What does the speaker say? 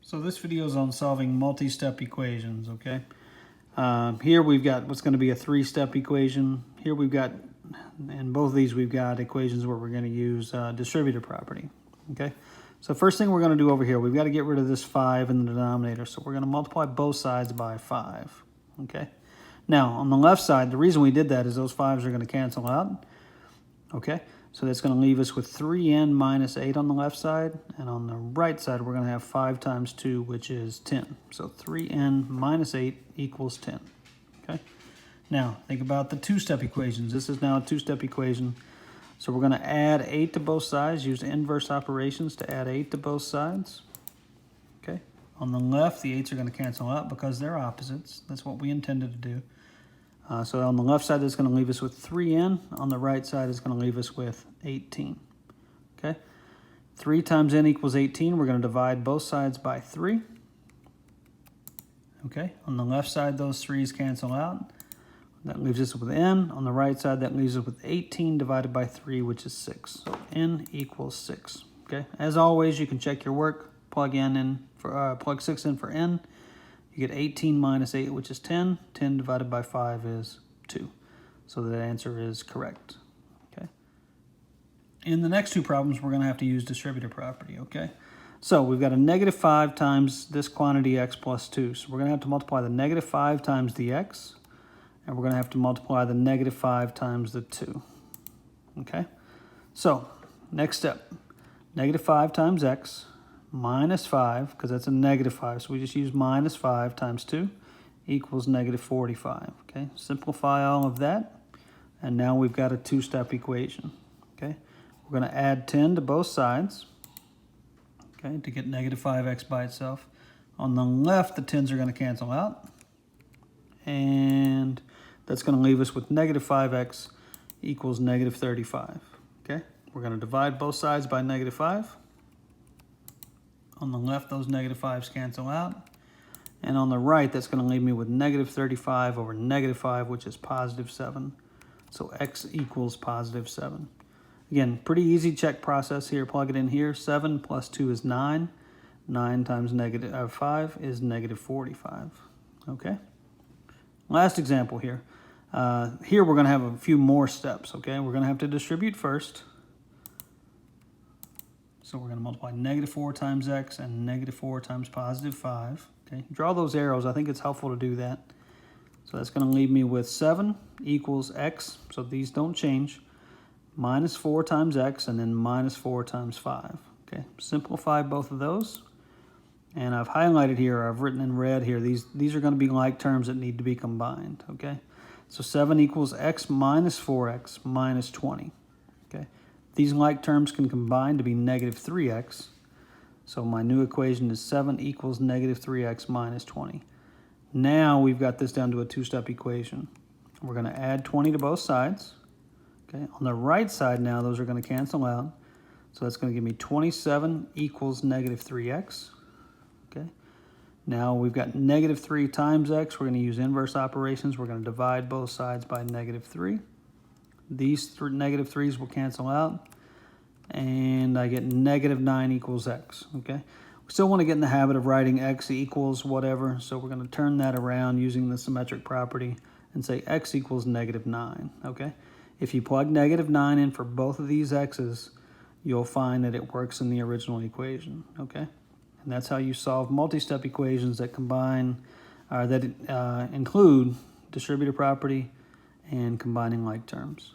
So this video is on solving multi-step equations, okay? Here we've got what's going to be a three-step equation. Here we've got, in both of these, we've got equations where we're going to use distributive property, okay? So first thing we're going to do over here, we've got to get rid of this 5 in the denominator. So we're going to multiply both sides by 5, okay? Now, on the left side, the reason we did that is those 5s are going to cancel out, okay? So that's going to leave us with 3n minus 8 on the left side. And on the right side, we're going to have 5 times 2, which is 10. So 3n minus 8 equals 10. Okay. Now, think about the two-step equations. This is now a two-step equation. So we're going to add 8 to both sides. Use inverse operations to add 8 to both sides. Okay. On the left, the 8s are going to cancel out because they're opposites. That's what we intended to do. So on the left side, that's going to leave us with 3n. On the right side, it's going to leave us with 18. Okay? 3 times n equals 18. We're going to divide both sides by 3. Okay? On the left side, those 3's cancel out. That leaves us with n. On the right side, that leaves us with 18 divided by 3, which is 6. So n equals 6. Okay? As always, you can check your work. Plug 6 in for n. You get 18 minus 8, which is 10. 10 divided by 5 is 2. So the answer is correct. Okay. In the next two problems, we're going to have to use distributive property, okay? So we've got a negative 5 times this quantity x plus 2. So we're going to have to multiply the negative 5 times the x, and we're going to have to multiply the negative 5 times the 2. Okay? So, next step. Negative 5 times x minus 5, because that's a negative 5, so we just use minus 5 times 2 equals negative 45. Okay, simplify all of that, and now we've got a two-step equation. Okay, we're going to add 10 to both sides, okay, to get negative 5x by itself. On the left, the 10s are going to cancel out, and that's going to leave us with negative 5x equals negative 35. Okay, we're going to divide both sides by negative 5. On the left, those negative 5s cancel out. And on the right, that's going to leave me with negative 35 over negative 5, which is positive 7. So x equals positive 7. Again, pretty easy check process here. Plug it in here. 7 plus 2 is 9. 9 times negative 5 is negative 45. Okay? Last example here. Here we're going to have a few more steps. Okay? We're going to have to distribute first. So we're going to multiply negative 4 times x and negative 4 times positive 5. Okay, draw those arrows. I think it's helpful to do that. So that's going to leave me with 7 equals x. So these don't change. Minus 4 times x and then minus 4 times 5. Okay, simplify both of those. And I've highlighted here, I've written in red here, these are going to be like terms that need to be combined. Okay, so 7 equals x minus 4x minus 20. Okay. These like terms can combine to be negative 3x. So my new equation is 7 equals negative 3x minus 20. Now we've got this down to a two-step equation. We're going to add 20 to both sides. Okay. On the right side now, those are going to cancel out. So that's going to give me 27 equals negative 3x. Okay. Now we've got negative 3 times x. We're going to use inverse operations. We're going to divide both sides by negative 3. These negative 3's will cancel out, and I get negative 9 equals x, okay? We still want to get in the habit of writing x equals whatever, so we're going to turn that around using the symmetric property and say x equals negative 9, okay? If you plug negative 9 in for both of these x's, you'll find that it works in the original equation, okay? And that's how you solve multi-step equations that combine, include distributive property and combining like terms.